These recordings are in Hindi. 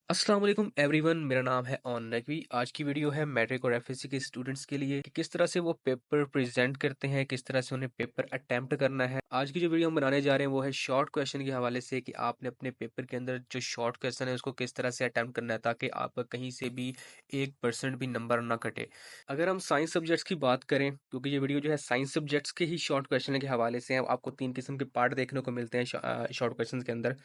अस्सलाम वालेकुम एवरीवन, मेरा नाम है ऑन नकवी। आज की वीडियो है मैट्रिक और एफएससी के स्टूडेंट्स के लिए कि किस तरह से वो पेपर प्रेजेंट करते हैं, किस तरह से उन्हें पेपर अटेम्प्ट करना है। आज की जो वीडियो हम बनाने जा रहे हैं वो है शॉर्ट क्वेश्चन के हवाले से कि आपने अपने पेपर के अंदर जो शॉर्ट क्वेश्चन है उसको किस तरह से अटेम्प्ट करना है ताकि आपका कहीं से भी 1% भी नंबर ना कटे। अगर हम साइंस सब्जेक्ट्स की बात करें, क्योंकि ये वीडियो जो है साइंस सब्जेक्ट्स के ही शॉर्ट क्वेश्चन के हवाले से है, आपको 3 किस्म के पार्ट देखने को मिलते हैं शॉर्ट क्वेश्चन के अंदर।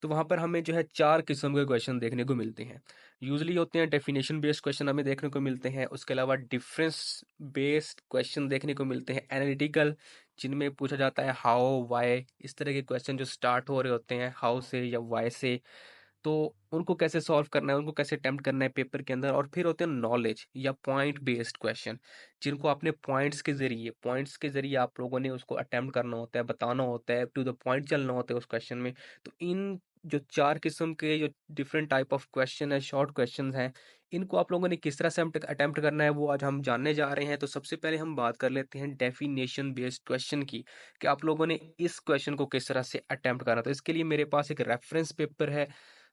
तो वहाँ पर हमें जो है 4 किस्म के क्वेश्चन देखने को मिलते हैं। यूजली होते हैं डेफिनेशन बेस्ड क्वेश्चन हमें देखने को मिलते हैं, उसके अलावा डिफरेंस बेस्ड क्वेश्चन देखने को मिलते हैं, एनालिटिकल जिनमें पूछा जाता है हाउ वाई, इस तरह के क्वेश्चन जो स्टार्ट हो रहे होते हैं हाउ से या वाई से, तो उनको कैसे सॉल्व करना है, उनको कैसे अटेम्प्ट करना है पेपर के अंदर। और फिर होते हैं नॉलेज या पॉइंट बेस्ड क्वेश्चन, जिनको आपने पॉइंट्स के जरिए आप लोगों ने उसको अटेम्प्ट करना होता है, बताना होता है, टू द पॉइंट चलना होता है उस क्वेश्चन में। तो इन जो 4 किस्म के जो डिफरेंट टाइप ऑफ क्वेश्चन है, शॉर्ट क्वेश्चन हैं, इनको आप लोगों ने किस तरह से अटेम्प्ट करना है वो आज हम जानने जा रहे हैं। तो सबसे पहले हम बात कर लेते हैं डेफिनेशन बेस्ड क्वेश्चन की, कि आप लोगों ने इस क्वेश्चन को किस तरह से अटेम्प्ट करना। तो इसके लिए मेरे पास एक रेफरेंस पेपर है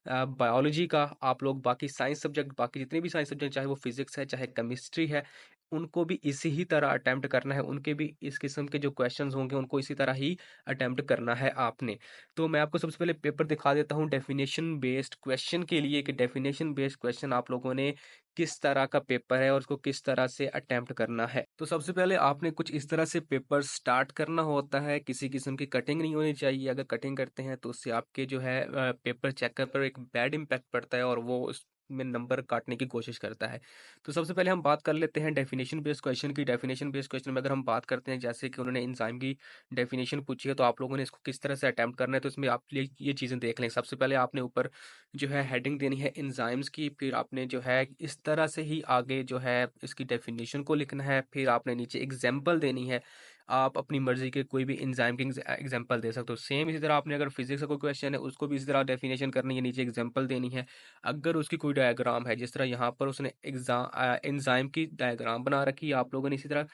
बायोलॉजी का। आप लोग बाकी साइंस सब्जेक्ट, बाकी जितने भी साइंस सब्जेक्ट, चाहे वो फिजिक्स है चाहे केमिस्ट्री है, उनको भी इसी ही तरह अटेम्प्ट करना है। उनके भी इस किस्म के जो क्वेश्चंस होंगे उनको इसी तरह ही अटेम्प्ट करना है आपने। तो मैं आपको सबसे पहले पेपर दिखा देता हूँ डेफिनेशन बेस्ड क्वेश्चन के लिए, कि डेफिनेशन बेस्ड क्वेश्चन आप लोगों ने किस तरह का पेपर है और उसको किस तरह से अटेम्प्ट करना है। तो सबसे पहले आपने कुछ इस तरह से पेपर स्टार्ट करना होता है। किसी किस्म की कटिंग नहीं होनी चाहिए। अगर कटिंग करते हैं तो उससे आपके जो है पेपर चेकर पर एक बैड इम्पैक्ट पड़ता है और वो उसमें नंबर काटने की कोशिश करता है। तो सबसे पहले हम बात कर लेते हैं डेफिनेशन बेस्ड क्वेश्चन की। डेफिनेशन बेस्ड क्वेश्चन में अगर हम बात करते हैं, जैसे कि उन्होंने एंजाइम की डेफिनेशन पूछी है, तो आप लोगों ने इसको किस तरह से अटेम्प्ट करना है, तो इसमें आप ये चीज़ें देख लें। सबसे पहले आपने ऊपर जो है हेडिंग देनी है एंजाइम्स की, फिर आपने जो है इस तरह से ही आगे जो है इसकी डेफिनेशन को लिखना है, फिर आपने नीचे एग्जाम्पल देनी है। आप अपनी मर्जी के कोई भी एंजाइम की एग्जाम्पल दे सकते हो। सेम इसी तरह आपने अगर फिजिक्स का कोई क्वेश्चन है उसको भी इसी तरह डेफिनेशन करनी है, नीचे एग्जाम्पल देनी है। अगर उसकी कोई डायग्राम है, जिस तरह यहाँ पर उसने एंजाइम की डायग्राम बना रखी है, आप लोगों ने इसी तरह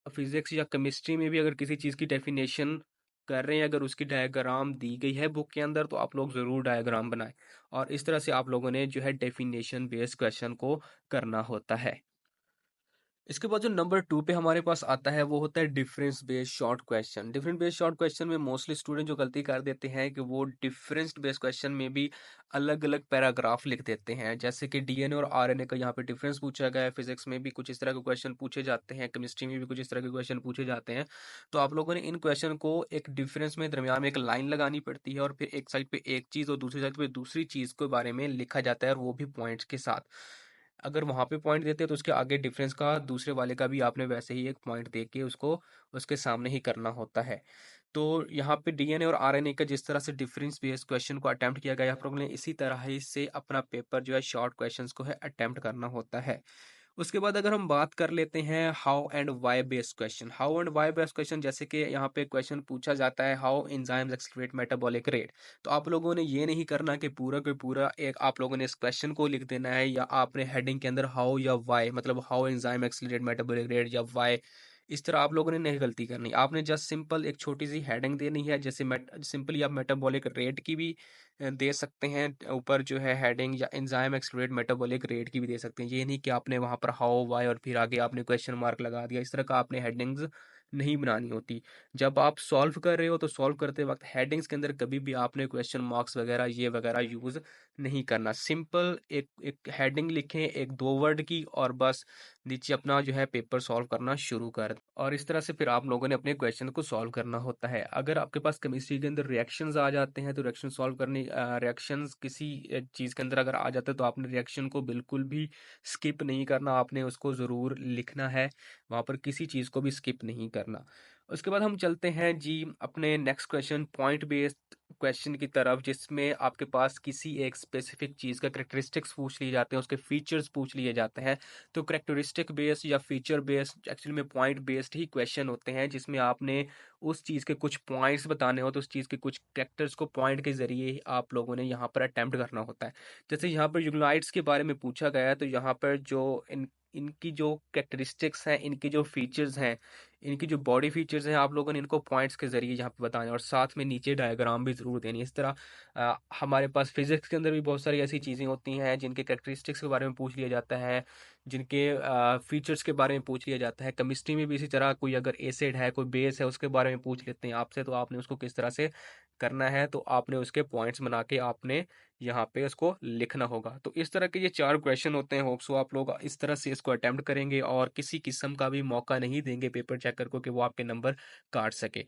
फिजिक्स या केमिस्ट्री में भी अगर किसी चीज़ की डेफिनेशन कर रहे हैं, अगर उसकी डायग्राम दी गई है बुक के अंदर, तो आप लोग ज़रूर डायग्राम बनाएं। और इस तरह से आप लोगों ने जो है डेफिनेशन बेस्ड क्वेश्चन को करना होता है। इसके बाद जो नंबर 2 पे हमारे पास आता है वो होता है difference based short question. Difference based short question में मोस्टली स्टूडेंट जो गलती कर देते हैं कि वो डिफरेंस बेस्ड क्वेश्चन में भी अलग अलग पैराग्राफ लिख देते हैं। जैसे कि डीएनए और आरएनए का यहाँ पे डिफरेंस पूछा गया है, फिजिक्स में भी कुछ इस तरह के क्वेश्चन पूछे जाते हैं, केमिस्ट्री में भी कुछ इस तरह के क्वेश्चन पूछे जाते हैं। तो आप लोगों ने इन क्वेश्चन को एक डिफरेंस में दरमियान में एक लाइन लगानी पड़ती है, और फिर एक साइड पे एक चीज़ और दूसरी साइड पे दूसरी चीज़ के बारे में लिखा जाता है, और वो भी पॉइंट्स के साथ। अगर वहाँ पे पॉइंट देते हैं तो उसके आगे डिफरेंस का दूसरे वाले का भी आपने वैसे ही एक पॉइंट दे के उसको उसके सामने ही करना होता है। तो यहाँ पे डीएनए और आरएनए का जिस तरह से डिफरेंस बेस्ड क्वेश्चन को अटेम्प्ट किया गया है, आप लोगों ने इसी तरह ही से अपना पेपर जो है शॉर्ट क्वेश्चंस को है अटेम्प्ट करना होता है। उसके बाद अगर हम बात कर लेते हैं how and why based question. How and why based question, जैसे कि यहाँ पे क्वेश्चन पूछा जाता है how enzymes accelerate metabolic rate. तो आप लोगों ने ये नहीं करना कि पूरा के पूरा एक आप लोगों ने इस क्वेश्चन को लिख देना है, या आपने हेडिंग के अंदर हाउ या वाई, मतलब how enzyme accelerate metabolic rate या वाई, इस तरह आप लोगों ने नहीं गलती करनी। आपने जस्ट सिंपल एक छोटी सी हेडिंग देनी है, जैसे सिंपली आप मेटाबॉलिक रेट की भी दे सकते हैं ऊपर जो है हेडिंग, या एंजाइम एक्सेलरेट मेटाबॉलिक रेट की भी दे सकते हैं। ये नहीं कि आपने वहाँ पर हाउ वाई और फिर आगे आपने क्वेश्चन मार्क लगा दिया। इस तरह का आपने हेडिंग्स नहीं बनानी होती। जब आप सॉल्व कर रहे हो तो सॉल्व करते वक्त हेडिंग्स के अंदर कभी भी आपने क्वेश्चन मार्क्स वगैरह ये वगैरह यूज़ नहीं करना। सिंपल एक एक हेडिंग लिखें एक 2 वर्ड की, और बस नीचे अपना जो है पेपर सॉल्व करना शुरू कर दें। और इस तरह से फिर आप लोगों ने अपने क्वेश्चन को सॉल्व करना होता है। अगर आपके पास केमिस्ट्री के अंदर रिएक्शंस आ जाते हैं, तो रिएक्शन सॉल्व करने रिएक्शंस किसी चीज़ के अंदर अगर आ जाते हैं तो आपने रिएक्शन को बिल्कुल भी स्किप नहीं करना, आपने उसको ज़रूर लिखना है, वहाँ पर किसी चीज़ को भी स्किप नहीं करना। उसके बाद हम चलते हैं जी अपने next question point based question की तरफ, जिसमें आपके पास किसी एक स्पेसिफिक चीज़ का करेक्टरिस्टिक्स पूछ लिए जाते हैं, उसके फीचर्स पूछ लिए जाते हैं। तो करेक्टरिस्टिक बेस्ड या फीचर बेस्ड एक्चुअली में पॉइंट बेस्ड ही क्वेश्चन होते हैं, जिसमें आपने उस चीज़ के कुछ पॉइंट्स बताने हो, तो उस चीज़ के कुछ कैरेक्टर्स को पॉइंट के जरिए ही आप लोगों ने यहाँ पर अटेम्प्ट करना होता है। जैसे यहाँ पर यूग्लाइट्स के बारे में पूछा गया है, तो यहाँ पर जो इनकी जो कैरेक्टरिस्टिक्स हैं, इनकी जो फीचर्स हैं, इनकी जो बॉडी फीचर्स हैं आप लोगों ने इनको पॉइंट्स के ज़रिए यहाँ पे बताना है और साथ में नीचे डायग्राम भी ज़रूर देनी है। इस तरह हमारे पास फिज़िक्स के अंदर भी बहुत सारी ऐसी चीज़ें होती हैं जिनके कैरेक्टरिस्टिक्स के बारे में पूछ लिया जाता है, जिनके फीचर्स के बारे में पूछ लिया जाता है। केमिस्ट्री में भी इसी तरह कोई अगर एसिड है, कोई बेस है, उसके बारे में पूछ लेते हैं आपसे, तो आपने उसको किस तरह से करना है, तो आपने उसके पॉइंट्स बना के आपने यहाँ पे उसको लिखना होगा। तो इस तरह के ये 4 क्वेश्चन होते हैं। होप सो आप लोग इस तरह से इसको अटेम्प्ट करेंगे और किसी किस्म का भी मौका नहीं देंगे पेपर चेकर को कि वो आपके नंबर काट सके।